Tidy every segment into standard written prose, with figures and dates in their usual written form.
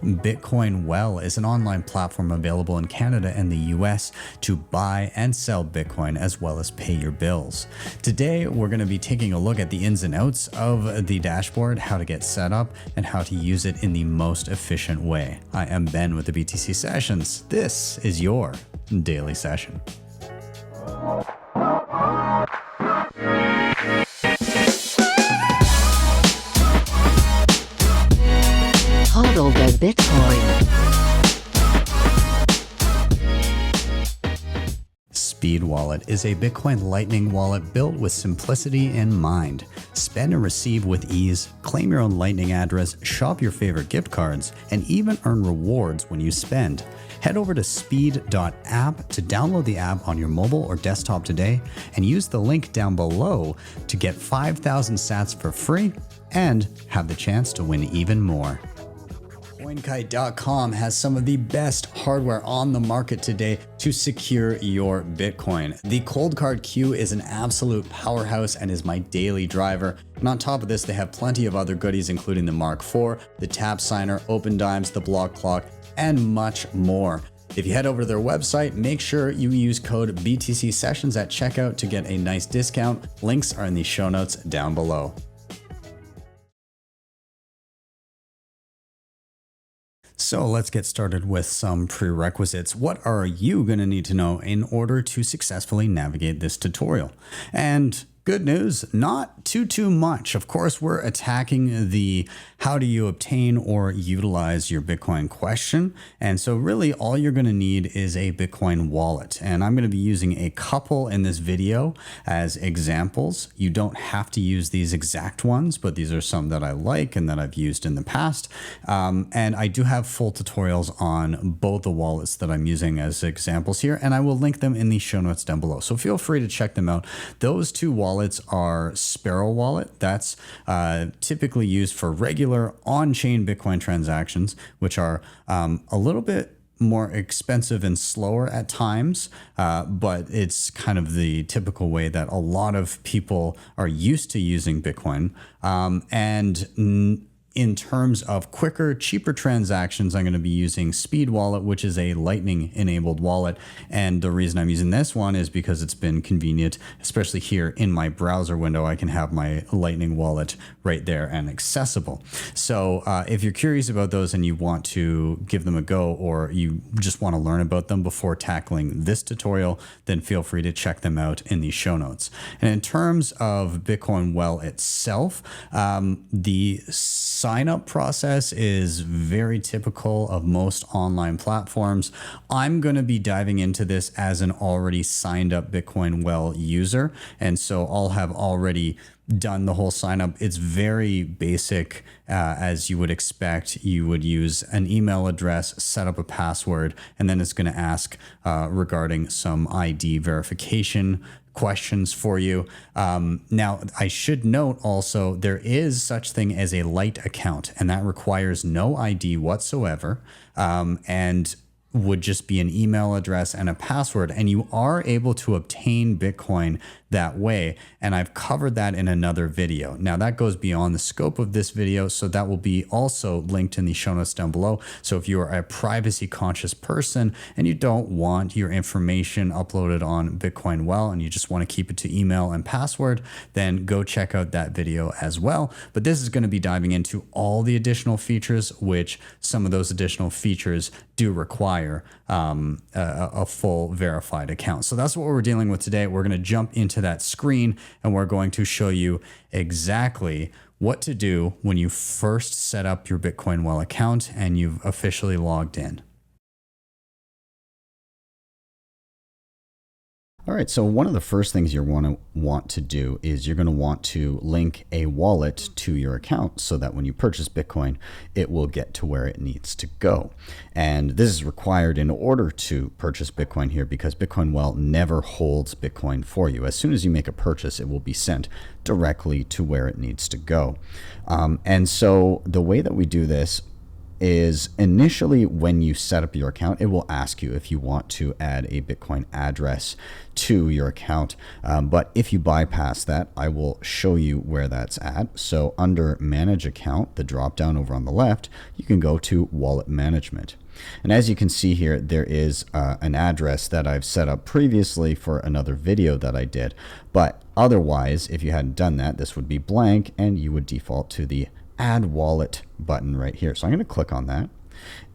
Bitcoin Well is an online platform available in Canada and the US to buy and sell Bitcoin as well as pay your bills. Today, we're going to be taking a look at the ins and outs of the dashboard, how to get set up, and how to use it in the most efficient way. I am Ben with the BTC Sessions. This is your daily session. HODL the Bitcoin. Speed Wallet is a Bitcoin Lightning wallet built with simplicity in mind. Spend and receive with ease, claim your own Lightning address, shop your favorite gift cards, and even earn rewards when you spend. Head over to speed.app to download the app on your mobile or desktop today and use the link down below to get 5,000 sats for free and have the chance to win even more. CoinKite.com has some of the best hardware on the market today to secure your Bitcoin. The Cold Card Q is an absolute powerhouse and is my daily driver. And on top of this, they have plenty of other goodies, including the Mark IV, the Tap Signer, Open Dimes, the Block Clock, and much more. If you head over to their website, make sure you use code BTC Sessions at checkout to get a nice discount. Links are in the show notes down below. So let's get started with some prerequisites. What are you going to need to know in order to successfully navigate this tutorial? And good news, not too much. Of course, we're attacking the how do you obtain or utilize your Bitcoin question. And so really all you're going to need is a Bitcoin wallet. And I'm going to be using a couple in this video as examples. You don't have to use these exact ones, but these are some that I like and that I've used in the past. And I do have full tutorials on both the wallets that I'm using as examples here, and I will link them in the show notes down below. So feel free to check them out. Those two wallets are Sparrow Wallet. That's typically used for regular on-chain Bitcoin transactions, which are a little bit more expensive and slower at times, but it's kind of the typical way that a lot of people are used to using Bitcoin. In terms of quicker, cheaper transactions, I'm going to be using Speed Wallet, which is a Lightning-enabled wallet. And the reason I'm using this one is because it's been convenient, especially here in my browser window. I can have my Lightning wallet right there and accessible. So if you're curious about those and you want to give them a go, or you just want to learn about them before tackling this tutorial, then feel free to check them out in the show notes. And in terms of Bitcoin Well itself, the sign-up process is very typical of most online platforms. I'm going to be diving into this as an already signed up Bitcoin Well user, and so I'll have already done the whole sign up. It's very basic, as you would expect. You would use an email address, set up a password, and then it's going to ask regarding some ID verification questions for you. Now, I should note also there is such thing as a Lite account, and that requires no ID whatsoever, and would just be an email address and a password, and you are able to obtain Bitcoin that way, and I've covered that in another video. Now that goes beyond the scope of this video, so that will be also linked in the show notes down below. So if you are a privacy conscious person and you don't want your information uploaded on Bitcoin Well and you just want to keep it to email and password, then go check out that video as well. But this is going to be diving into all the additional features, which some of those additional features do require a full verified account. So that's what we're dealing with today. We're going to jump into that screen and we're going to show you exactly what to do when you first set up your Bitcoin Well account and you've officially logged in. All right, so one of the first things you're going to want to do is you're going to want to link a wallet to your account so that when you purchase Bitcoin, it will get to where it needs to go. And this is required in order to purchase Bitcoin here because Bitcoin Well never holds Bitcoin for you. As soon as you make a purchase, it will be sent directly to where it needs to go. And so the way that we do this is initially when you set up your account, it will ask you if you want to add a Bitcoin address to your account. But if you bypass that, I will show you where that's at. So under Manage Account, the drop down over on the left, you can go to Wallet Management. And as you can see here, there is an address that I've set up previously for another video that I did. But otherwise, if you hadn't done that, this would be blank and you would default to the Add Wallet button right here. So I'm going to click on that.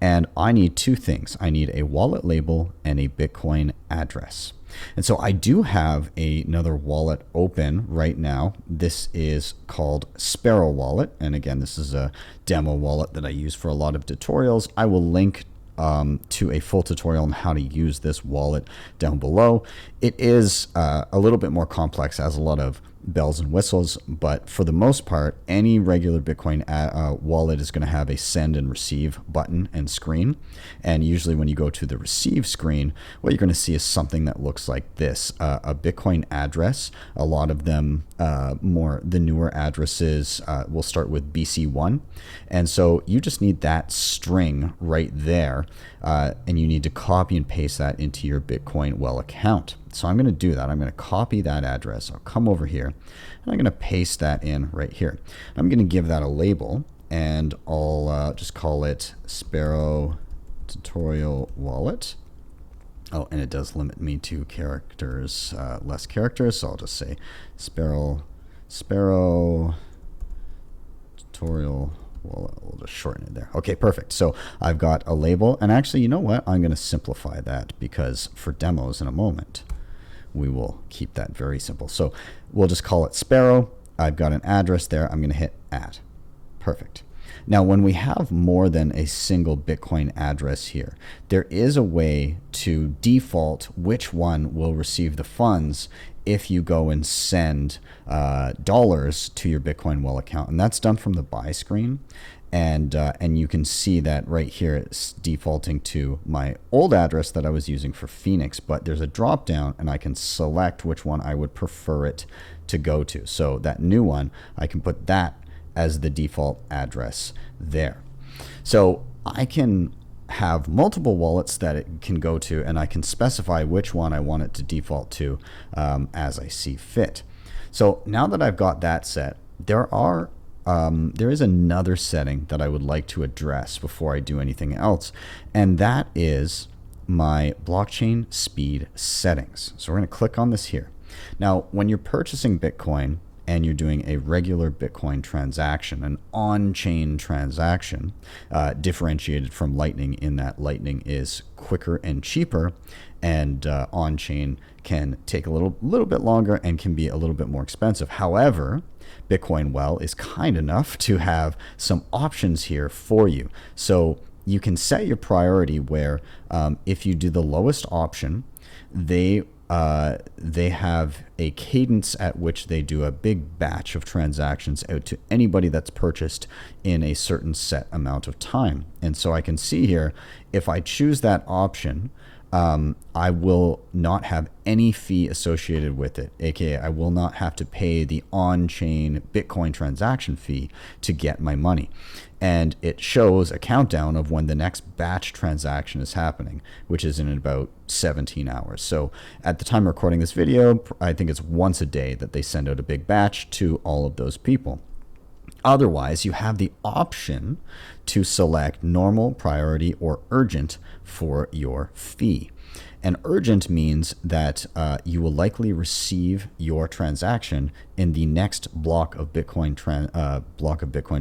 And I need two things. I need a wallet label and a Bitcoin address. And so I do have another wallet open right now. This is called Sparrow Wallet. And again, this is a demo wallet that I use for a lot of tutorials. I will link to a full tutorial on how to use this wallet down below. It is a little bit more complex, has a lot of bells and whistles, but for the most part, any regular Bitcoin wallet is going to have a send and receive button and screen. And usually when you go to the receive screen, what you're going to see is something that looks like this, a Bitcoin address. A lot of them, the newer addresses will start with BC1. And so you just need that string right there. And you need to copy and paste that into your Bitcoin Well account. So I'm going to do that. I'm going to copy that address. I'll come over here and I'm going to paste that in right here. I'm going to give that a label and I'll just call it Sparrow Tutorial Wallet. Oh, and it does limit me to characters, less characters. So I'll just say Sparrow Tutorial Wallet. We'll just shorten it there. Okay, perfect. So I've got a label, and actually, you know what? I'm going to simplify that because for demos in a moment, we will keep that very simple. So we'll just call it Sparrow. I've got an address there. I'm going to hit add. Perfect. Now, when we have more than a single Bitcoin address here, there is a way to default which one will receive the funds if you go and send dollars to your Bitcoin Well account. And that's done from the buy screen. And you can see that right here, it's defaulting to my old address that I was using for Phoenix, but there's a drop down and I can select which one I would prefer it to go to. So that new one, I can put that as the default address there. So I can have multiple wallets that it can go to, and I can specify which one I want it to default to as I see fit. So now that I've got that set, there is another setting that I would like to address before I do anything else, and that is my blockchain speed settings. So we're going to click on this here. Now, when you're purchasing Bitcoin and you're doing a regular Bitcoin transaction, an on-chain transaction, differentiated from Lightning in that Lightning is quicker and cheaper, and on-chain can take a little bit longer and can be a little bit more expensive. However, Bitcoin Well is kind enough to have some options here for you. So you can set your priority where if you do the lowest option, they have a cadence at which they do a big batch of transactions out to anybody that's purchased in a certain set amount of time. And so I can see here, if I choose that option, I will not have any fee associated with it, aka I will not have to pay the on-chain Bitcoin transaction fee to get my money. And it shows a countdown of when the next batch transaction is happening, which is in about 17 hours. So at the time of recording this video, I think it's once a day that they send out a big batch to all of those people. Otherwise, you have the option to select normal, priority, or urgent for your fee. And urgent means that you will likely receive your transaction in the next block of Bitcoin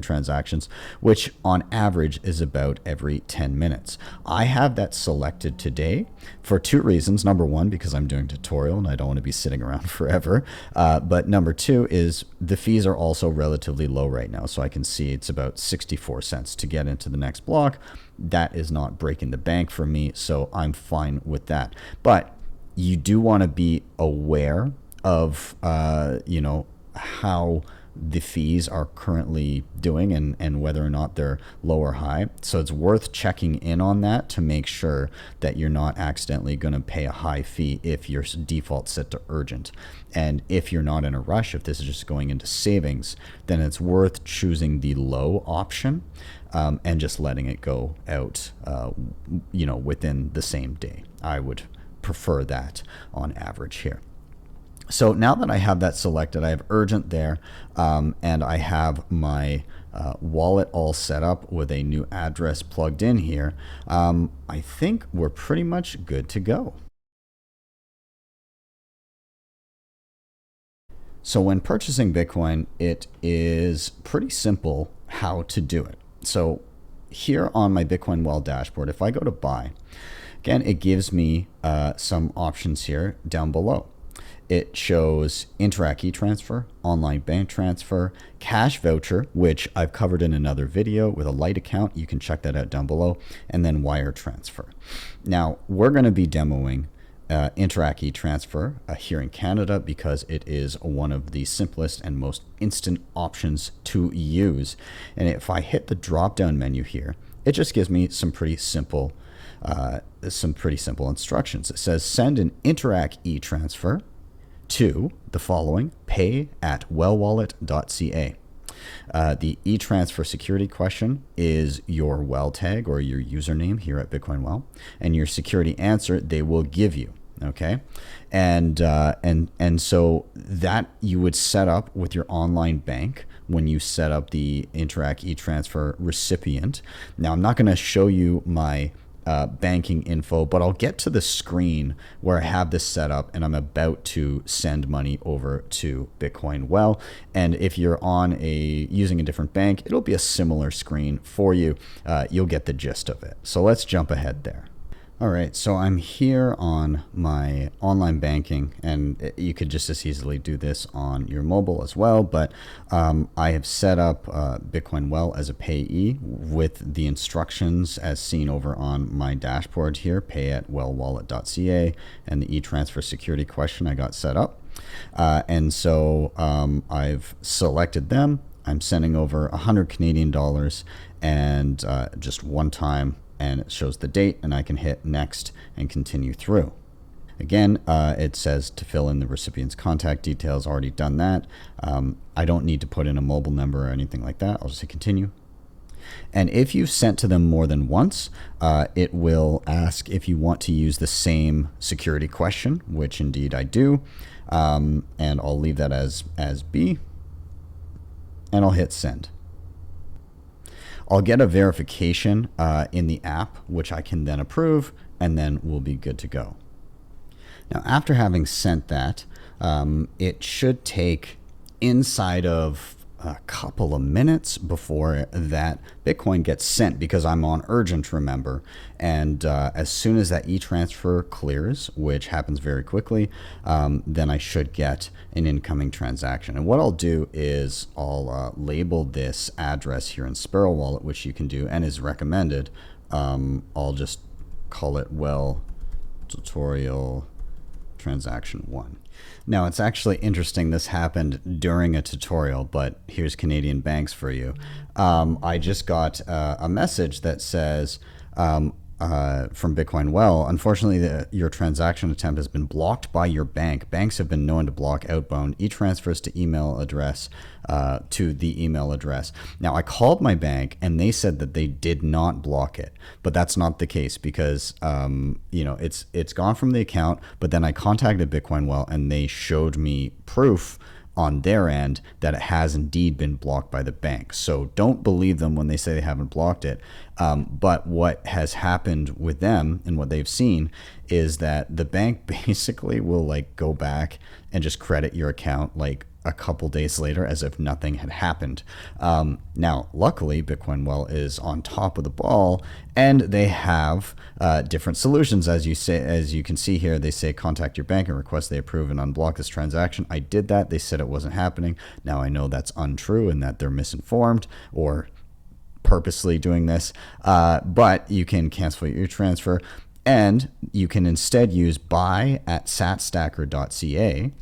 transactions, which on average is about every 10 minutes. I have that selected today for two reasons. Number one, because I'm doing a tutorial and I don't want to be sitting around forever. But number two is the fees are also relatively low right now. So I can see it's about 64 cents to get into the next block. That is not breaking the bank for me, so I'm fine with that. But you do want to be aware of, how the fees are currently doing and whether or not they're low or high. So it's worth checking in on that to make sure that you're not accidentally going to pay a high fee if your default set to urgent. And if you're not in a rush, if this is just going into savings, then it's worth choosing the low option and just letting it go out, within the same day. I would prefer that on average here. So now that I have that selected, I have urgent there, and I have my wallet all set up with a new address plugged in here. I think we're pretty much good to go. So when purchasing Bitcoin, it is pretty simple how to do it. So here on my Bitcoin Well dashboard, if I go to buy, again, it gives me some options here down below. It shows Interac e-transfer, online bank transfer, cash voucher, which I've covered in another video with a Lite account. You can check that out down below, and then wire transfer. Now, we're going to be demoing Interac e-transfer here in Canada because it is one of the simplest and most instant options to use. And if I hit the drop-down menu here, it just gives me some pretty simple instructions. It says send an Interac e-transfer to the following: pay@wellwallet.ca. The e-transfer security question is your well tag or your username here at Bitcoin Well, and your security answer they will give you. Okay, and so that you would set up with your online bank when you set up the Interac e-transfer recipient. Now, I'm not going to show you my banking info, but I'll get to the screen where I have this set up and I'm about to send money over to Bitcoin Well. And if you're on using a different bank, it'll be a similar screen for you. You'll get the gist of it. So let's jump ahead there. All right, so I'm here on my online banking, and you could just as easily do this on your mobile as well, but I have set up Bitcoin Well as a payee with the instructions as seen over on my dashboard here, pay@wellwallet.ca, and the e-transfer security question I got set up. And so I've selected them. I'm sending over 100 Canadian dollars and just one time, and it shows the date, and I can hit next and continue through. Again, it says to fill in the recipient's contact details. Already done that. I don't need to put in a mobile number or anything like that. I'll just hit continue. And if you've sent to them more than once, it will ask if you want to use the same security question, which indeed I do. And I'll leave that as B, and I'll hit send. I'll get a verification in the app, which I can then approve, and then we'll be good to go. Now, after having sent that, it should take inside of a couple of minutes before that Bitcoin gets sent, because I'm on urgent, remember. And as soon as that e-transfer clears, which happens very quickly, then I should get an incoming transaction. And what I'll do is I'll label this address here in Sparrow Wallet, which you can do and is recommended. I'll just call it Well Tutorial Transaction 1. Now, it's actually interesting this happened during a tutorial, but here's Canadian banks for you. I just got a message that says from Bitcoin Well, unfortunately, your transaction attempt has been blocked by your bank. Banks have been known to block outbound e-transfers to email address, to the email address. Now, I called my bank and they said that they did not block it, but that's not the case because it's gone from the account. But then I contacted Bitcoin Well and they showed me proof on their end that it has indeed been blocked by the bank. So don't believe them when they say they haven't blocked it. But what has happened with them and what they've seen is that the bank basically will like go back and just credit your account like a couple days later as if nothing had happened. Now, luckily, Bitcoin Well is on top of the ball, and they have different solutions. As you can see here, they say contact your bank and request they approve and unblock this transaction. I did that. They said it wasn't happening. Now I know that's untrue and that they're misinformed or purposely doing this. But you can cancel your transfer, and you can instead use buy@satstacker.ca.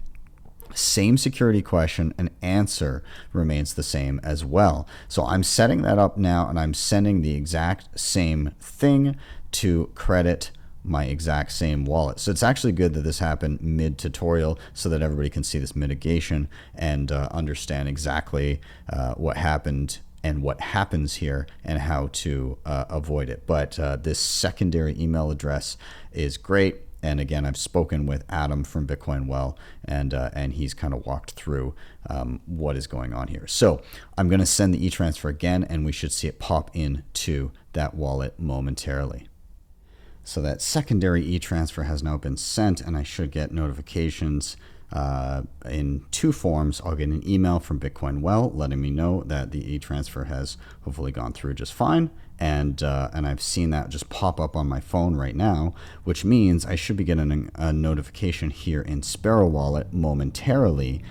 Same security question and answer remains the same as well. So I'm setting that up now, and I'm sending the exact same thing to credit my exact same wallet. So it's actually good that this happened mid-tutorial so that everybody can see this mitigation and understand exactly what happened and what happens here and how to avoid it. But this secondary email address is great. And again, I've spoken with Adam from Bitcoin Well, and he's kind of walked through what is going on here. So I'm going to send the e-transfer again, and we should see it pop into that wallet momentarily. So that secondary e-transfer has now been sent, and I should get notifications in two forms. I'll get an email from Bitcoin Well letting me know that the e-transfer has hopefully gone through just fine. And I've seen that just pop up on my phone right now, which means I should be getting a notification here in Sparrow Wallet momentarily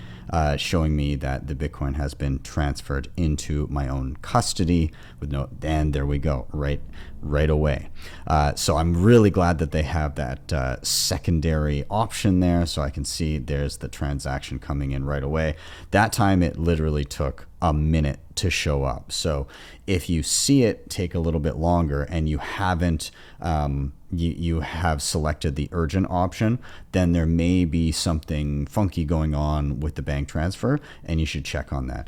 showing me that the Bitcoin has been transferred into my own custody with no, and there we go, right away. So I'm really glad that they have that secondary option there, so I can see there's the transaction coming in right away. That time it literally took a minute to show up. So if you see it take a little bit longer and you haven't you have selected the urgent option, then there may be something funky going on with the bank transfer, and you should check on that.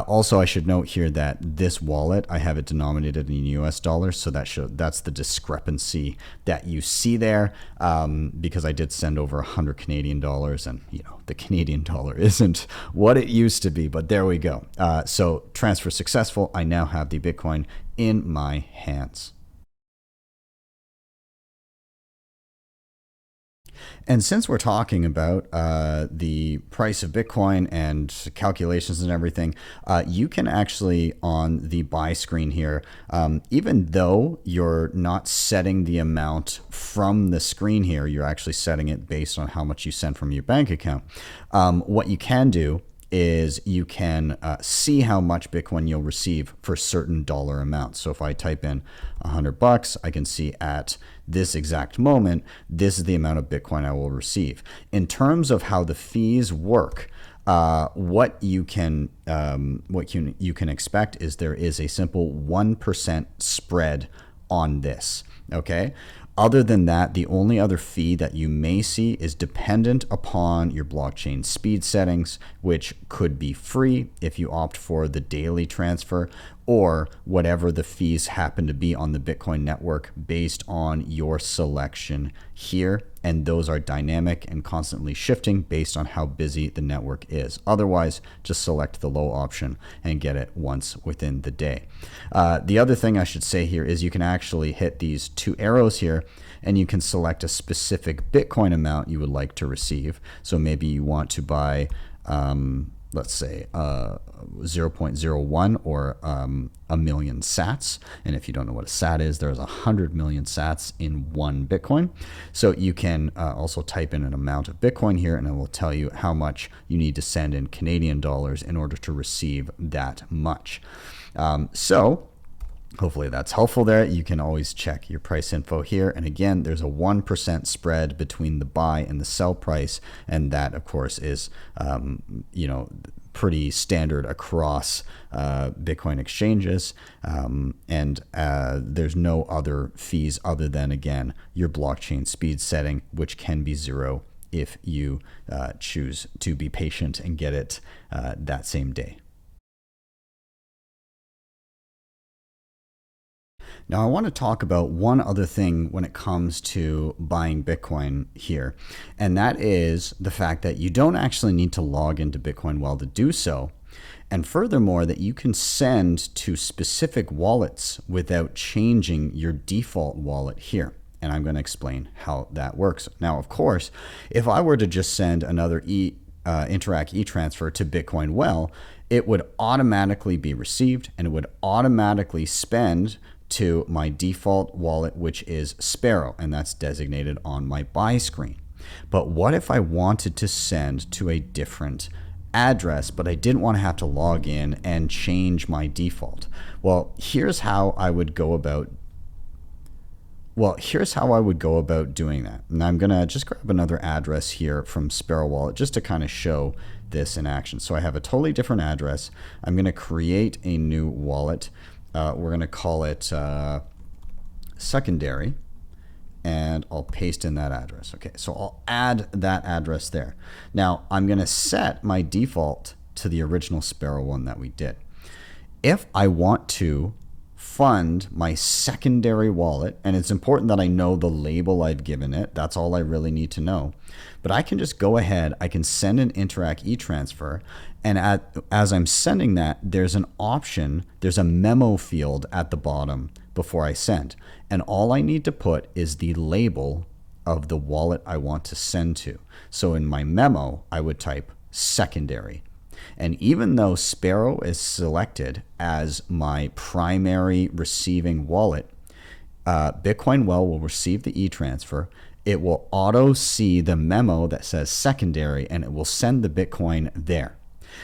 Also, I should note here that this wallet, I have it denominated in US dollars, so that's the discrepancy that you see there, because I did send over 100 Canadian dollars, and the Canadian dollar isn't what it used to be, but there we go. So transfer successful. I now have the Bitcoin in my hands. And since we're talking about the price of Bitcoin and calculations and everything, you can actually, on the buy screen here, even though you're not setting the amount from the screen here, you're actually setting it based on how much you send from your bank account. What you can do is you can see how much Bitcoin you'll receive for certain dollar amounts. So if I type in $100, I can see at this exact moment, this is the amount of Bitcoin I will receive. In terms of how the fees work, what you can expect is there is a simple 1% spread on this. Okay. Other than that, the only other fee that you may see is dependent upon your blockchain speed settings, which could be free if you opt for the daily transfer, or whatever the fees happen to be on the Bitcoin network based on your selection here. And those are dynamic and constantly shifting based on how busy the network is. Otherwise, just select the low option and get it once within the day. The other thing I should say here is you can actually hit these two arrows here, and you can select a specific Bitcoin amount you would like to receive. So maybe you want to buy let's say 0.01 or a million sats. And if you don't know what a sat is, there's 100 million sats in one Bitcoin. So you can also type in an amount of Bitcoin here, and it will tell you how much you need to send in Canadian dollars in order to receive that much. So hopefully that's helpful there. You can always check your price info here. And again, there's a 1% spread between the buy and the sell price. And that, of course, is, pretty standard across Bitcoin exchanges. And there's no other fees other than, again, your blockchain speed setting, which can be 0 if you choose to be patient and get it that same day. Now, I want to talk about one other thing when it comes to buying Bitcoin here, and that is the fact that you don't actually need to log into Bitcoin Well to do so. And furthermore, that you can send to specific wallets without changing your default wallet here. And I'm going to explain how that works. Now, of course, if I were to just send another Interac e-transfer to Bitcoin Well, it would automatically be received, and it would automatically spend to my default wallet, which is Sparrow, and that's designated on my buy screen. But what if I wanted to send to a different address, but I didn't want to have to log in and change my default? Well, here's how I would go about doing that. And I'm gonna just grab another address here from Sparrow Wallet just to kind of show this in action. So I have a totally different address. I'm gonna create a new wallet. We're going to call it secondary, and I'll paste in that address. Okay, so I'll add that address there. Now, I'm going to set my default to the original Sparrow one that we did. If I want to fund my secondary wallet, and it's important that I know the label I've given it, that's all I really need to know. But I can just go ahead, I can send an Interac e-transfer, and as I'm sending that, there's an option, there's a memo field at the bottom before I send. And all I need to put is the label of the wallet I want to send to. So in my memo, I would type secondary. And even though Sparrow is selected as my primary receiving wallet, Bitcoin Well will receive the e-transfer. It will auto see the memo that says secondary, and it will send the Bitcoin there.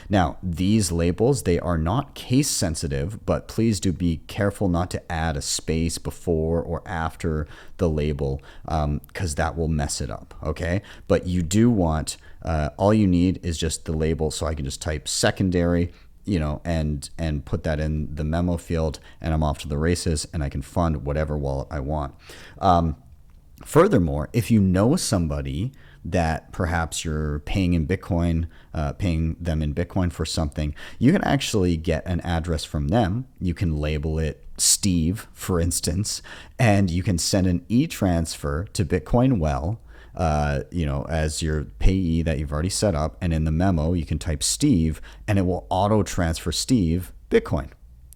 Now, these labels, they are not case sensitive, but please do be careful not to add a space before or after the label, because that will mess it up, okay? But you do want, all you need is just the label, so I can just type secondary, and put that in the memo field, and I'm off to the races, and I can fund whatever wallet I want. Furthermore, if you know somebody that perhaps you're paying in Bitcoin, paying them in Bitcoin for something, you can actually get an address from them. You can label it Steve, for instance, and you can send an e-transfer to Bitcoin Well, as your payee that you've already set up. And in the memo, you can type Steve, and it will auto transfer Steve Bitcoin.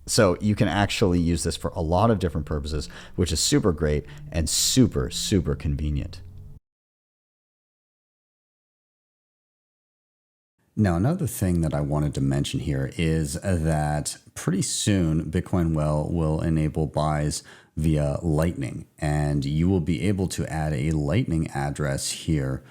So you can actually use this for a lot of different purposes, which is super great and super, super convenient. Now, another thing that I wanted to mention here is that pretty soon Bitcoin Well will enable buys via Lightning, and you will be able to add a Lightning address here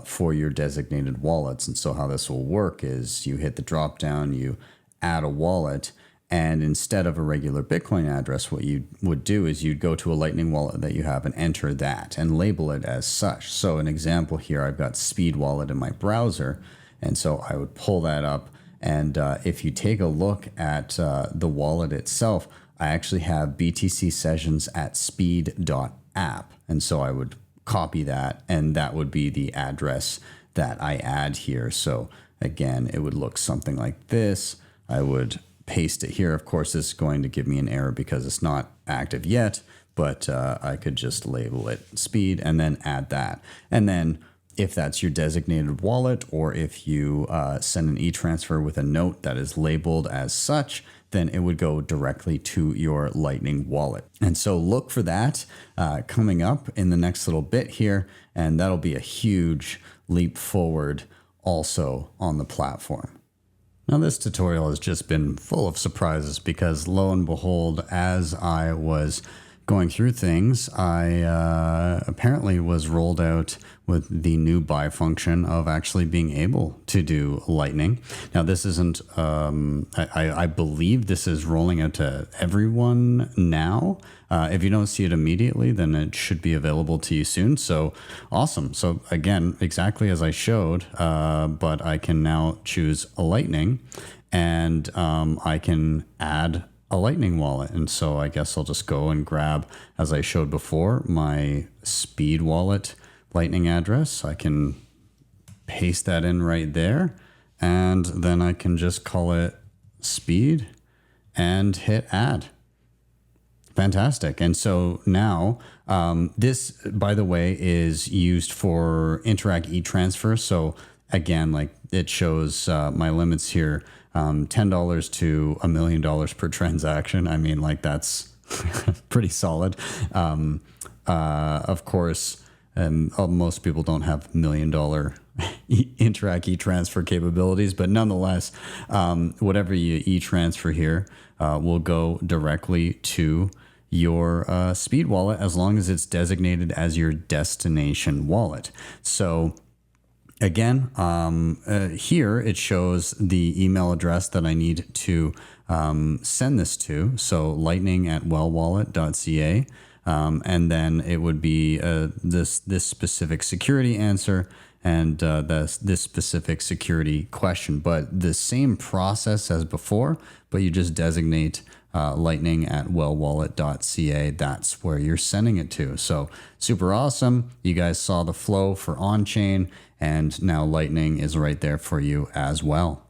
for your designated wallets. And so how this will work is you hit the drop down, you add a wallet, and instead of a regular Bitcoin address, what you would do is you'd go to a Lightning wallet that you have and enter that and label it as such. So an example here, I've got Speed Wallet in my browser, and so I would pull that up. And if you take a look at the wallet itself, I actually have BTC sessions at speed.app. And so I would copy that, and that would be the address that I add here. So again, it would look something like this. I would paste it here. Of course, this is going to give me an error because it's not active yet, but I could just label it speed and then add that. And then if that's your designated wallet, or if you send an e-transfer with a note that is labeled as such, then it would go directly to your Lightning wallet. And so look for that coming up in the next little bit here, and that'll be a huge leap forward also on the platform. Now, this tutorial has just been full of surprises because lo and behold, as I was going through things, I apparently was rolled out with the new buy function of actually being able to do Lightning. Now, this isn't, I believe this is rolling out to everyone now. If you don't see it immediately, then it should be available to you soon. So awesome. So again, exactly as I showed, but I can now choose a Lightning, and I can add a Lightning wallet. And so I guess I'll just go and grab, as I showed before, my Speed Wallet Lightning address. I can paste that in right there, and then I can just call it Speed and hit add. Fantastic. And so now this, by the way, is used for Interac e-transfer. So again, like it shows my limits here, $10 to $1 million per transaction. I mean, like that's pretty solid. Of course, most people don't have $1 million Interac e-transfer capabilities, but nonetheless, whatever you e-transfer here will go directly to your Speed wallet as long as it's designated as your destination wallet. So again, here it shows the email address that I need to send this to. So lightning@wellwallet.ca. And then it would be this specific security answer and this specific security question. But the same process as before, but you just designate lightning@wellwallet.ca. That's where you're sending it to. So super awesome. You guys saw the flow for on-chain, and now Lightning is right there for you as well.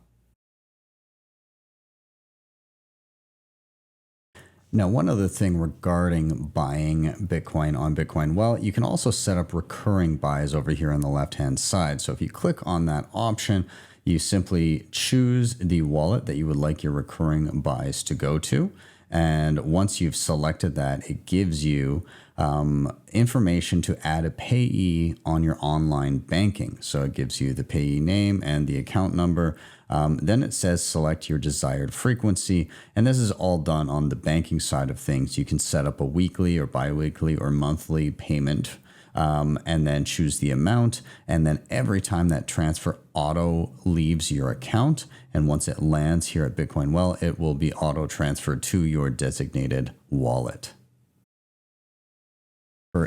Now, one other thing regarding buying Bitcoin on Bitcoin, well, you can also set up recurring buys over here on the left-hand side. So if you click on that option, you simply choose the wallet that you would like your recurring buys to go to. And once you've selected that, it gives you information to add a payee on your online banking. So it gives you the payee name and the account number. Then it says select your desired frequency. And this is all done on the banking side of things. You can set up a weekly or biweekly or monthly payment. And then choose the amount. And then every time that transfer auto leaves your account, and once it lands here at Bitcoin Well, it will be auto transferred to your designated wallet.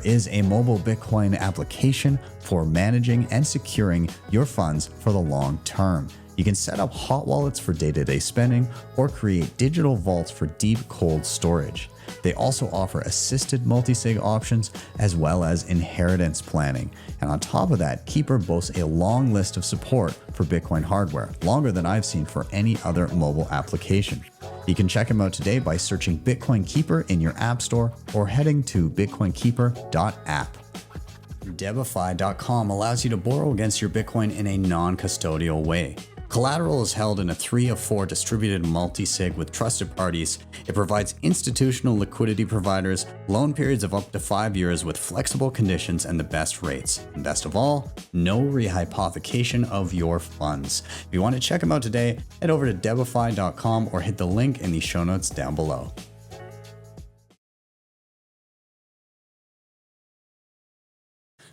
Is a mobile Bitcoin application for managing and securing your funds for the long term. You can set up hot wallets for day-to-day spending or create digital vaults for deep cold storage. They also offer assisted multisig options as well as inheritance planning. And on top of that, Keeper boasts a long list of support for Bitcoin hardware, longer than I've seen for any other mobile application. You can check them out today by searching Bitcoin Keeper in your app store or heading to bitcoinkeeper.app. Debify.com allows you to borrow against your Bitcoin in a non-custodial way. Collateral is held in a 3 of 4 distributed multi-sig with trusted parties. It provides institutional liquidity providers, loan periods of up to 5 years with flexible conditions and the best rates. And best of all, no rehypothecation of your funds. If you want to check them out today, head over to debify.com or hit the link in the show notes down below.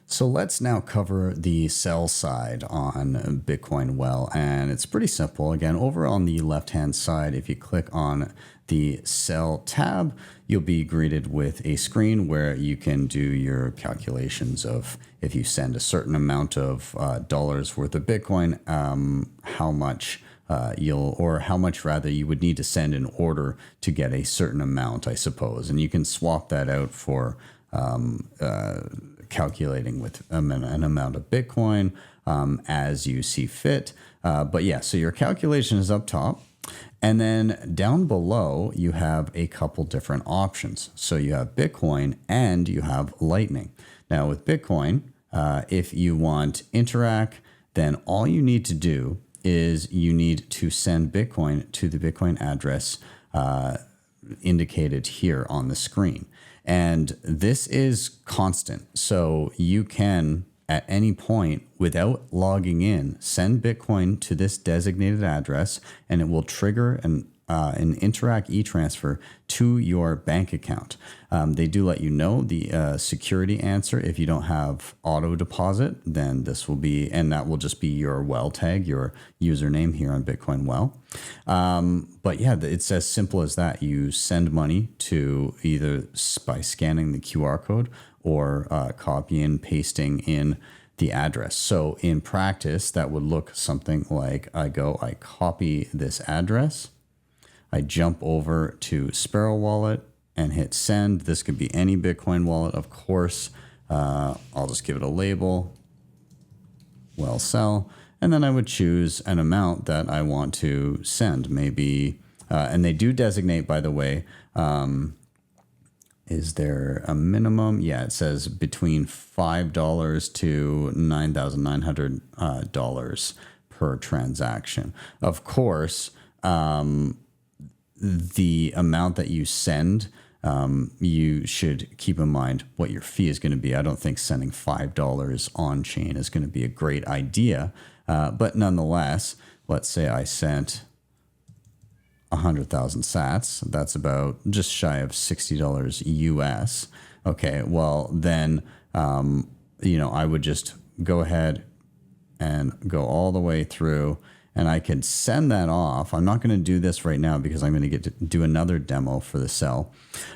So let's now cover the sell side on Bitcoin Well, and it's pretty simple. Again, over on the left-hand side, if you click on the sell tab, you'll be greeted with a screen where you can do your calculations of if you send a certain amount of dollars worth of Bitcoin, how much how much rather you would need to send in order to get a certain amount, I suppose. And you can swap that out for calculating with an amount of Bitcoin as you see fit. But yeah, so your calculation is up top. And then down below, you have a couple different options. So you have Bitcoin and you have Lightning. Now with Bitcoin, if you want Interac, then all you need to do is you need to send Bitcoin to the Bitcoin address indicated here on the screen. And this is constant. So you can, at any point, without logging in, send Bitcoin to this designated address, and it will trigger an Interac e-transfer to your bank account. They do let you know the security answer. If you don't have auto deposit, then this will be, and that will just be your well tag, your username here on Bitcoin Well. But yeah, it's as simple as that. You send money to either by scanning the QR code or copy and pasting in the address. So in practice, that would look something like I copy this address, I jump over to Sparrow Wallet and hit send. This could be any Bitcoin wallet, of course. I'll just give it a label, well sell, and then I would choose an amount that I want to send. Maybe, and they do designate, by the way, is there a minimum? Yeah, it says between $5 to $9,900 per transaction. Of course, the amount that you send, you should keep in mind what your fee is going to be. I don't think sending $5 on chain is going to be a great idea. But nonetheless, let's say I sent 100,000 sats. That's about just shy of $60 US. Okay, well then, I would just go ahead and go all the way through, and I could send that off. I'm not going to do this right now because I'm going to get to do another demo for the sell.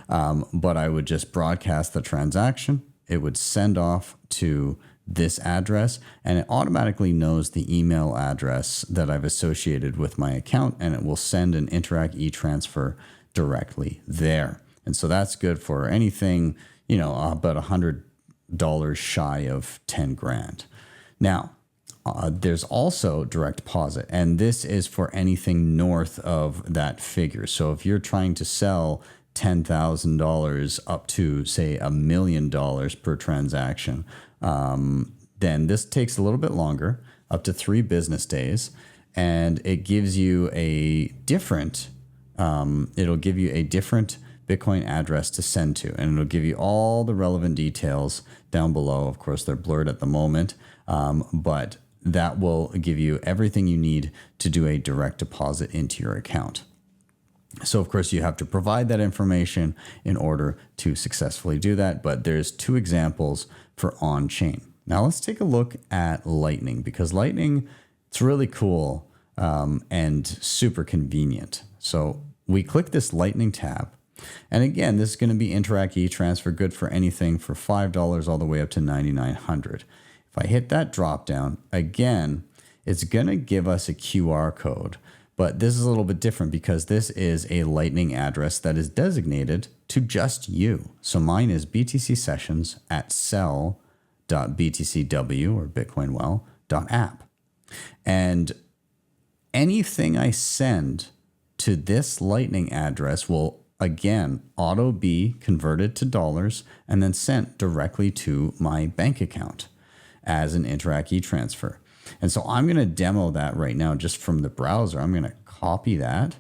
But I would just broadcast the transaction. It would send off to this address, and it automatically knows the email address that I've associated with my account, and it will send an Interac e-transfer directly there. And so that's good for anything, about $100 shy of 10 grand. Now, there's also direct deposit, and this is for anything north of that figure. So if you're trying to sell $10,000 up to, say, $1 million per transaction, then this takes a little bit longer, up to 3 business days, and it gives you a different, it'll give you a different Bitcoin address to send to, and it'll give you all the relevant details down below. Of course, they're blurred at the moment, but that will give you everything you need to do a direct deposit into your account. So, of course, you have to provide that information in order to successfully do that, but there's 2 examples for on-chain. Now, let's take a look at Lightning, because Lightning, it's really cool and super convenient. So we click this Lightning tab. And again, this is going to be Interac e-transfer, good for anything for $5 all the way up to $9,900. If I hit that drop down, again, it's going to give us a QR code. But this is a little bit different because this is a Lightning address that is designated to just you. So mine is btcsessions@sell.btcw or bitcoinwell.app. And anything I send to this Lightning address will again auto be converted to dollars and then sent directly to my bank account as an Interac e-transfer. And so I'm going to demo that right now just from the browser. I'm going to copy that.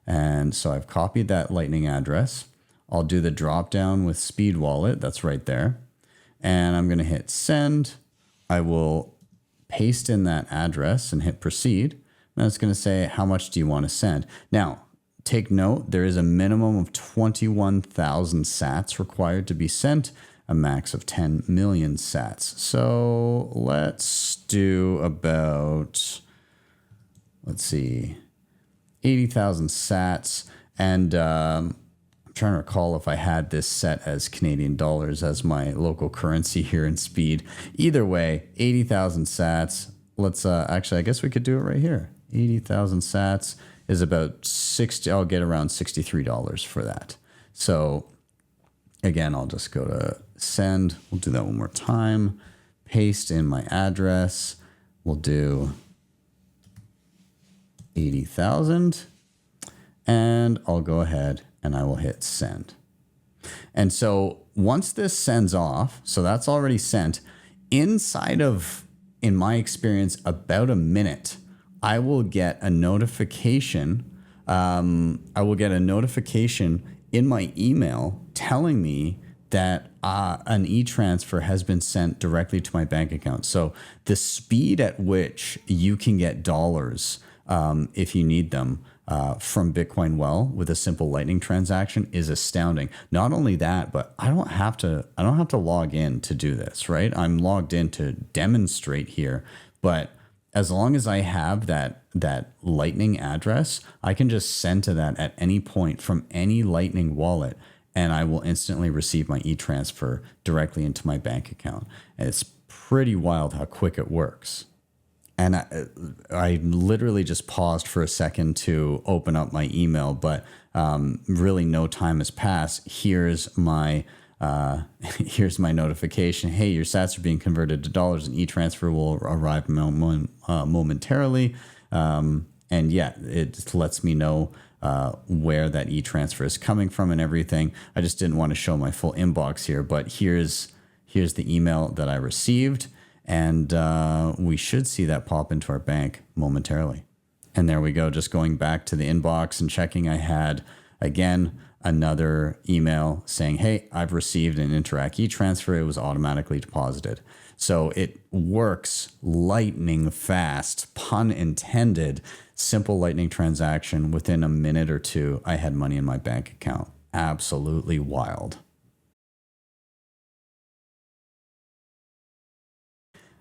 And so I've copied that Lightning address. I'll do the drop down with Speed Wallet. That's right there. And I'm going to hit send. I will paste in that address and hit proceed. Now it's going to say, how much do you want to send? Now, take note, there is a minimum of 21,000 sats required to be sent, a max of 10 million sats. So let's do about, let's see, 80,000 sats. And I'm trying to recall if I had this set as Canadian dollars as my local currency here in Speed. Either way, 80,000 sats. Let's actually, I guess we could do it right here. 80,000 sats is about 60. I'll get around $63 for that. So again, I'll just go to send. We'll do that one more time. Paste in my address. We'll do 80,000. And I'll go ahead and I will hit send. And so once this sends off, so that's already sent, inside of, in my experience, about a minute, I will get a notification. I will get a notification in my email telling me that an e-transfer has been sent directly to my bank account. So the speed at which you can get dollars if you need them from Bitcoin Well with a simple Lightning transaction is astounding. Not only that, but I don't have to log in to do this, right? I'm logged in to demonstrate here, but as long as I have that Lightning address, I can just send to that at any point from any Lightning wallet, and I will instantly receive my e-transfer directly into my bank account. And it's pretty wild how quick it works. And I literally just paused for a second to open up my email, but really no time has passed. Here's my notification. Hey, your sats are being converted to dollars, and e-transfer will arrive momentarily. And yeah, it lets me know where that e-transfer is coming from and everything. I just didn't want to show my full inbox here, but here's the email that I received, and we should see that pop into our bank momentarily. And there we go. Just going back to the inbox and checking, I had, again, another email saying, hey, I've received an Interac e-transfer. It was automatically deposited. So it works lightning fast, pun intended. Simple Lightning transaction. Within a minute or two, I had money in my bank account. Absolutely wild.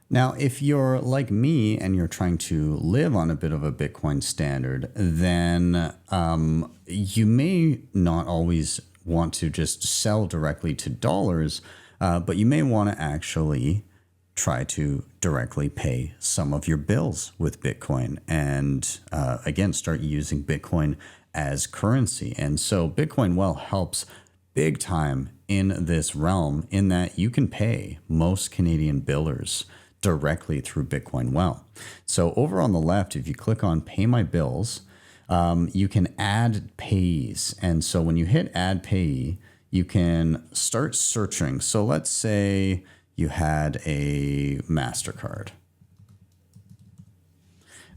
Now, if you're like me and you're trying to live on a bit of a Bitcoin standard, then you may not always want to just sell directly to dollars, but you may want to actually try to directly pay some of your bills with Bitcoin and, again, start using Bitcoin as currency. And so Bitcoin Well helps big time in this realm in that you can pay most Canadian billers directly through Bitcoin Well. So over on the left, if you click on Pay My Bills, you can add payees. And so when you hit add payee, you can start searching. So let's say you had a MasterCard.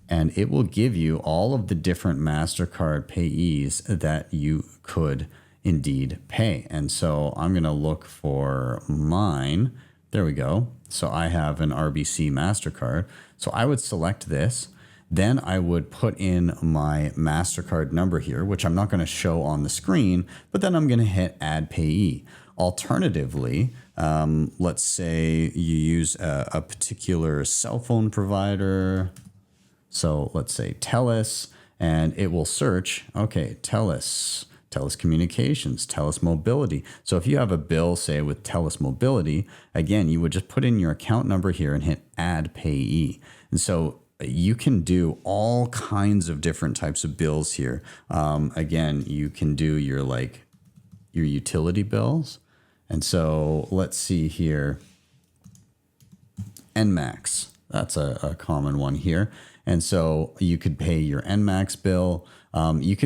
And it will give you all of the different MasterCard payees that you could indeed pay. And so I'm going to look for mine. There we go. So I have an RBC MasterCard. So I would select this. Then I would put in my MasterCard number here, which I'm not going to show on the screen, but then I'm going to hit add payee. Alternatively, let's say you use a particular cell phone provider. So let's say TELUS, and it will search, okay, TELUS Communications, TELUS Mobility. So if you have a bill, say with TELUS Mobility, again, you would just put in your account number here and hit add payee. And so you can do all kinds of different types of bills here. Again, you can do your utility bills. And so let's see here, NMAX. That's a common one here. And so you could pay your NMAX bill. You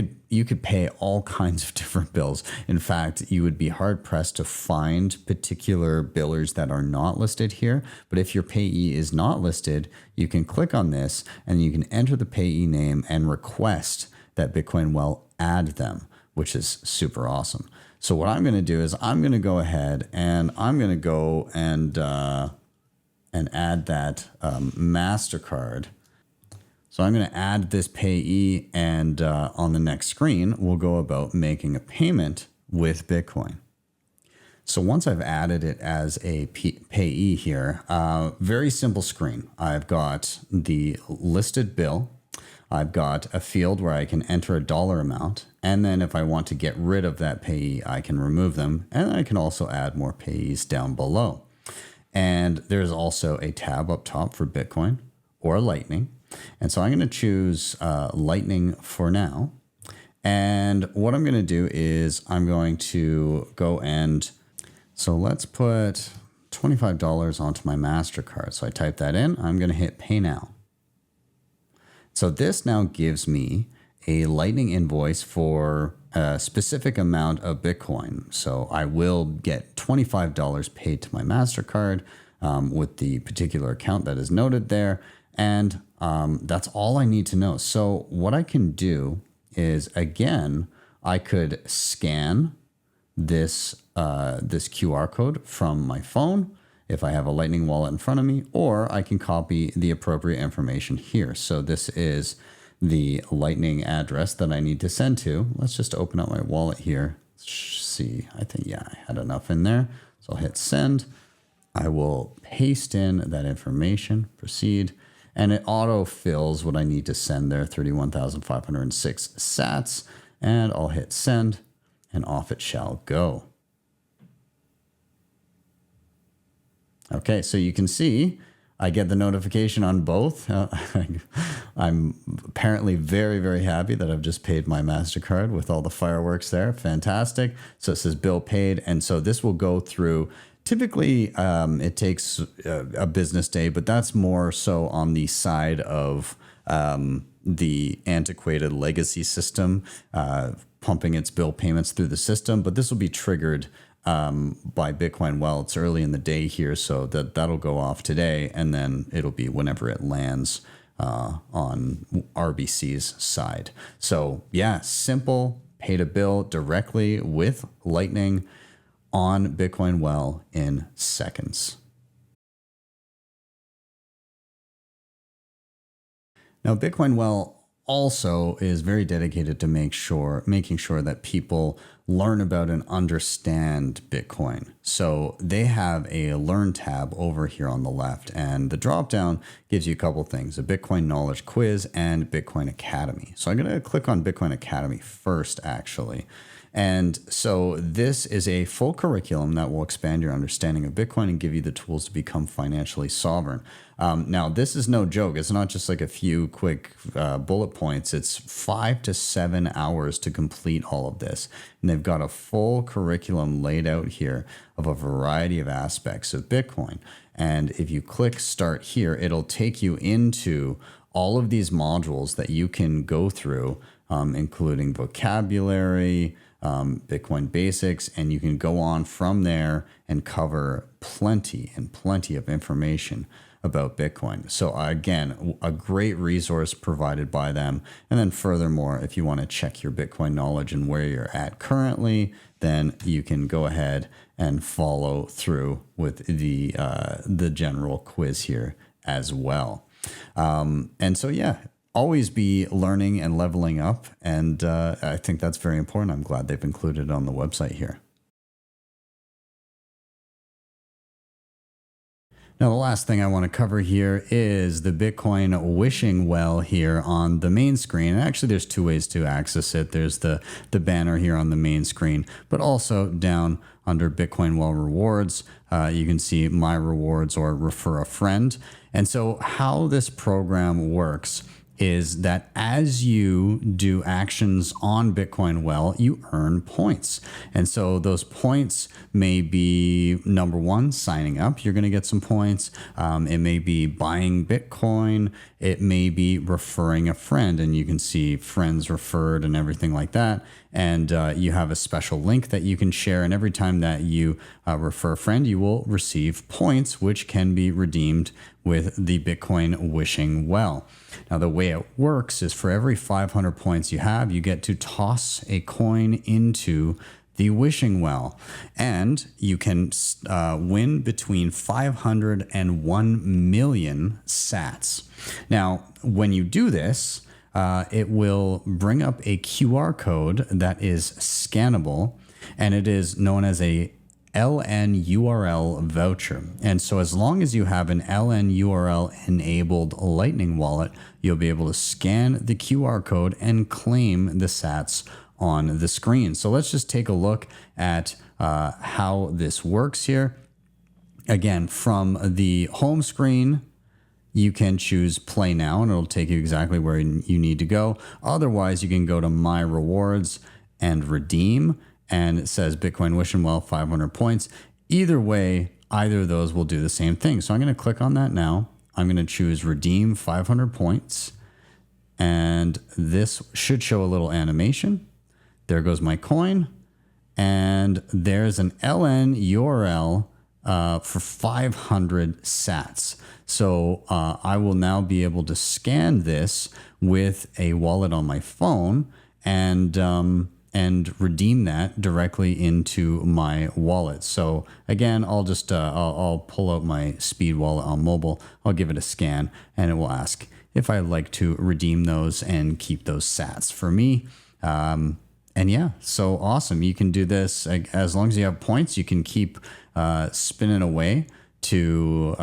could pay all kinds of different bills. In fact, you would be hard pressed to find particular billers that are not listed here. But if your payee is not listed, you can click on this and you can enter the payee name and request that Bitcoin Well add them, which is super awesome. So what I'm going to do is I'm going to go ahead and I'm going to go and add that MasterCard. So I'm going to add this payee, and on the next screen, we'll go about making a payment with Bitcoin. So once I've added it as a payee here, very simple screen. I've got the listed bill. I've got a field where I can enter a dollar amount. And then if I want to get rid of that payee, I can remove them. And I can also add more payees down below. And there's also a tab up top for Bitcoin or Lightning. And so I'm going to choose Lightning for now. And what I'm going to do is I'm going to go and, so let's put $25 onto my MasterCard. So I type that in. I'm going to hit Pay Now. So this now gives me a Lightning invoice for a specific amount of Bitcoin. So I will get $25 paid to my MasterCard with the particular account that is noted there. And that's all I need to know. So what I can do is, again, I could scan this QR code from my phone if I have a Lightning wallet in front of me, or I can copy the appropriate information here. So this is the Lightning address that I need to send to. Let's just open up my wallet here. See, I think, yeah, I had enough in there. So I'll hit send. I will paste in that information, proceed, and it auto fills what I need to send there, 31,506 sats, and I'll hit send, and off it shall go. Okay, so you can see I get the notification on both. I'm apparently very, very happy that I've just paid my MasterCard with all the fireworks there. Fantastic. So it says bill paid, and so this will go through. Typically, it takes a business day, but that's more so on the side of the antiquated legacy system, pumping its bill payments through the system. But this will be triggered by Bitcoin. Well, it's early in the day here, so that'll go off today, and then it'll be whenever it lands on RBC's side. So yeah, simple, paid a bill directly with Lightning on Bitcoin Well in seconds. Now, Bitcoin Well also is very dedicated to making sure that people learn about and understand Bitcoin. So they have a Learn tab over here on the left, and the dropdown gives you a couple things: a Bitcoin Knowledge Quiz and Bitcoin Academy. So I'm going to click on Bitcoin Academy first, actually. And so this is a full curriculum that will expand your understanding of Bitcoin and give you the tools to become financially sovereign. Now, this is no joke. It's not just like a few quick bullet points. It's 5 to 7 hours to complete all of this. And they've got a full curriculum laid out here of a variety of aspects of Bitcoin. And if you click Start here, it'll take you into all of these modules that you can go through including vocabulary, Bitcoin basics, and you can go on from there and cover plenty of information about Bitcoin. So again, a great resource provided by them. And then furthermore, if you want to check your Bitcoin knowledge and where you're at currently, then you can go ahead and follow through with the general quiz here as well. And so, yeah, always be learning and leveling up. And I think that's very important. I'm glad they've included it on the website here. Now, the last thing I want to cover here is the Bitcoin wishing well here on the main screen. And actually, there's two ways to access it. There's the banner here on the main screen, but also down under Bitcoin Well rewards, you can see my rewards or refer a friend. And so how this program works is that as you do actions on Bitcoin Well, you earn points. And so those points may be, number one, signing up. You're going to get some points. It may be buying Bitcoin. It may be referring a friend, and you can see friends referred and everything like that. And you have a special link that you can share. And every time that you refer a friend, you will receive points, which can be redeemed with the Bitcoin wishing well. Now, the way it works is for every 500 points you have, you get to toss a coin into the wishing well. And you can win between 500 and 1 million sats. Now, when you do this, it will bring up a QR code that is scannable, and it is known as a LN-URL voucher. And so as long as you have an LN-URL enabled Lightning wallet, you'll be able to scan the QR code and claim the sats on the screen. So let's just take a look at how this works here. Again, from the home screen, you can choose play now and it'll take you exactly where you need to go. Otherwise, you can go to my rewards and redeem, and it says Bitcoin wishing well 500 points. Either way, either of those will do the same thing. So I'm going to click on that now. I'm going to choose redeem 500 points, and this should show a little animation. There goes my coin, and there's an LN URL for 500 sats. So I will now be able to scan this with a wallet on my phone and redeem that directly into my wallet. So again, I'll just I'll pull out my Speed wallet on mobile. I'll give it a scan, and it will ask if I'd like to redeem those and keep those sats for me. And yeah, so awesome. You can do this as long as you have points. You can keep spinning away to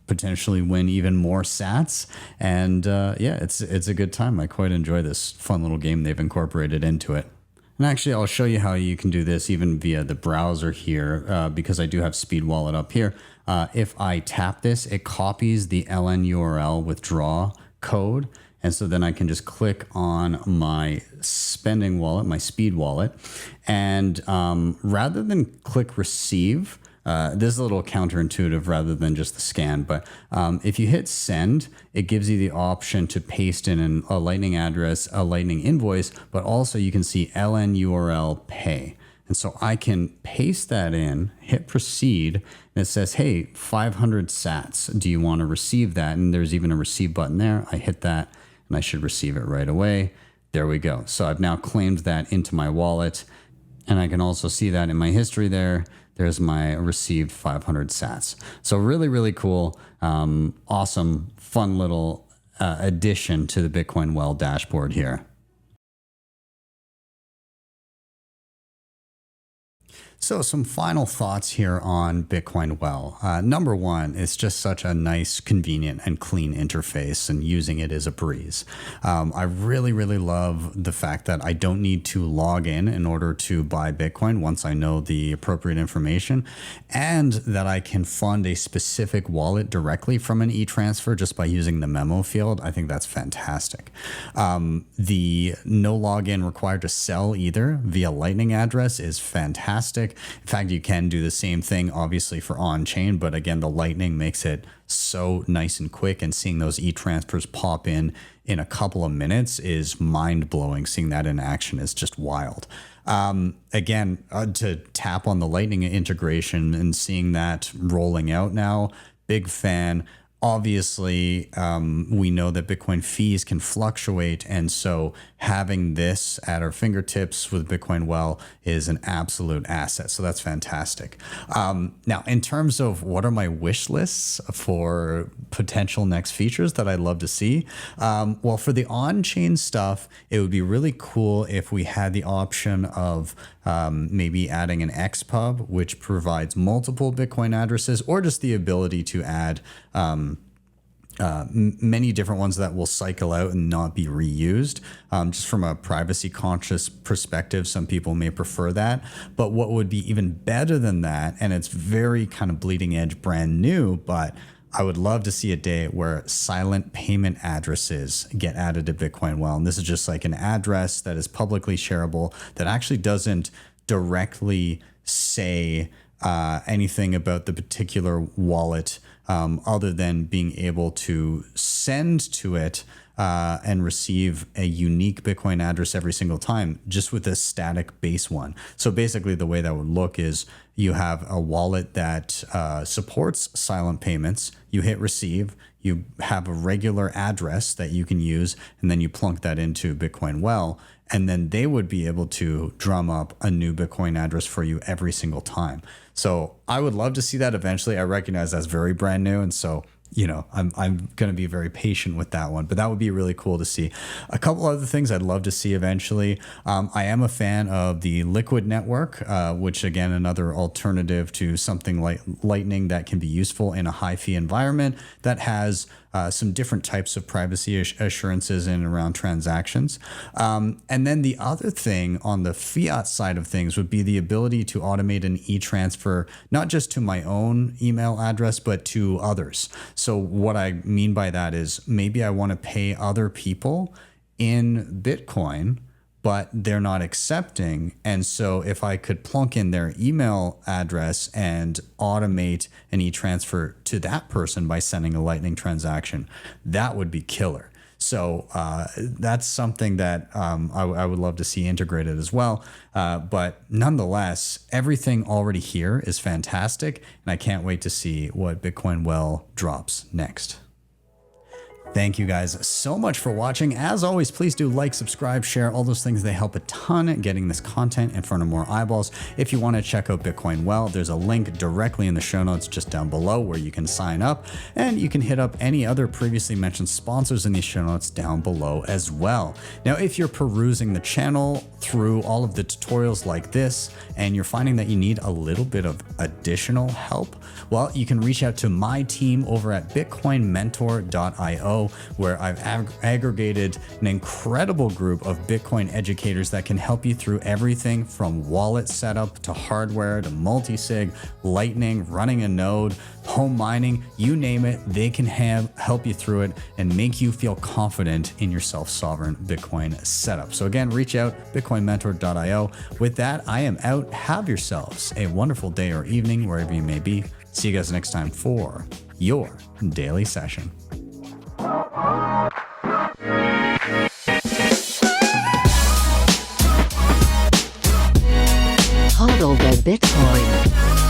potentially win even more sats. And yeah, it's a good time. I quite enjoy this fun little game they've incorporated into it. And actually, I'll show you how you can do this even via the browser here, because I do have Speed Wallet up here. If I tap this, it copies the LN URL withdraw code. And so then I can just click on my spending wallet, my Speed wallet. And rather than click receive, this is a little counterintuitive rather than just the scan. But if you hit send, it gives you the option to paste in a Lightning address, a Lightning invoice, but also you can see LN URL pay. And so I can paste that in, hit proceed, and it says, hey, 500 sats. Do you want to receive that? And there's even a receive button there. I hit that, and I should receive it right away. There we go. So I've now claimed that into my wallet, and I can also see that in my history there. There's my received 500 sats. So really, really cool, awesome, fun little addition to the Bitcoin Well dashboard here. So some final thoughts here on Bitcoin Well. Number one, it's just such a nice, convenient, and clean interface, and using it is a breeze. I really, really love the fact that I don't need to log in order to buy Bitcoin once I know the appropriate information, and that I can fund a specific wallet directly from an e-transfer just by using the memo field. I think that's fantastic. The no login required to sell either via Lightning address is fantastic. fantastic. In fact, you can do the same thing, obviously, for on-chain, but again, the Lightning makes it so nice and quick, and seeing those e-transfers pop in a couple of minutes is mind-blowing. Seeing that in action is just wild. Again, to tap on the Lightning integration and seeing that rolling out now, big fan. Obviously, we know that Bitcoin fees can fluctuate, and so having this at our fingertips with Bitcoin Well is an absolute asset. So that's fantastic. Now, in terms of what are my wish lists for potential next features that I'd love to see, well, for the on-chain stuff, it would be really cool if we had the option of maybe adding an XPub, which provides multiple Bitcoin addresses, or just the ability to add many different ones that will cycle out and not be reused. Just from a privacy conscious perspective, some people may prefer that. But what would be even better than that, and it's very kind of bleeding edge, brand new, but I would love to see a day where silent payment addresses get added to Bitcoin Well. And this is just like an address that is publicly shareable that actually doesn't directly say anything about the particular wallet, other than being able to send to it and receive a unique Bitcoin address every single time, just with a static base one. So basically the way that would look is you have a wallet that supports silent payments, you hit receive, you have a regular address that you can use, and then you plunk that into Bitcoin Well, and then they would be able to drum up a new Bitcoin address for you every single time. So I would love to see that eventually. I recognize that's very brand new, and so I'm going to be very patient with that one, but that would be really cool to see. A couple other things I'd love to see eventually. I am a fan of the Liquid network, which again, another alternative to something like Lightning that can be useful in a high fee environment that has some different types of privacy assurances in and around transactions. And then the other thing on the fiat side of things would be the ability to automate an e-transfer, not just to my own email address, but to others. So what I mean by that is maybe I want to pay other people in Bitcoin, but they're not accepting. And so if I could plunk in their email address and automate an e-transfer to that person by sending a Lightning transaction, that would be killer. So that's something that I would love to see integrated as well. But nonetheless, everything already here is fantastic, and I can't wait to see what Bitcoin Well drops next. Thank you guys so much for watching. As always, please do like, subscribe, share, all those things. They help a ton at getting this content in front of more eyeballs. If you want to check out Bitcoin Well, there's a link directly in the show notes just down below where you can sign up, and you can hit up any other previously mentioned sponsors in these show notes down below as well. Now, if you're perusing the channel through all of the tutorials like this, and you're finding that you need a little bit of additional help, well, you can reach out to my team over at bitcoinmentor.io, where I've aggregated an incredible group of Bitcoin educators that can help you through everything from wallet setup to hardware to multisig, Lightning, running a node, home mining, you name it, they can help you through it and make you feel confident in your self-sovereign Bitcoin setup. So again, reach out, bitcoinmentor.io. With that, I am out. Have yourselves a wonderful day or evening, wherever you may be. See you guys next time for your daily session. HODL the Bitcoin.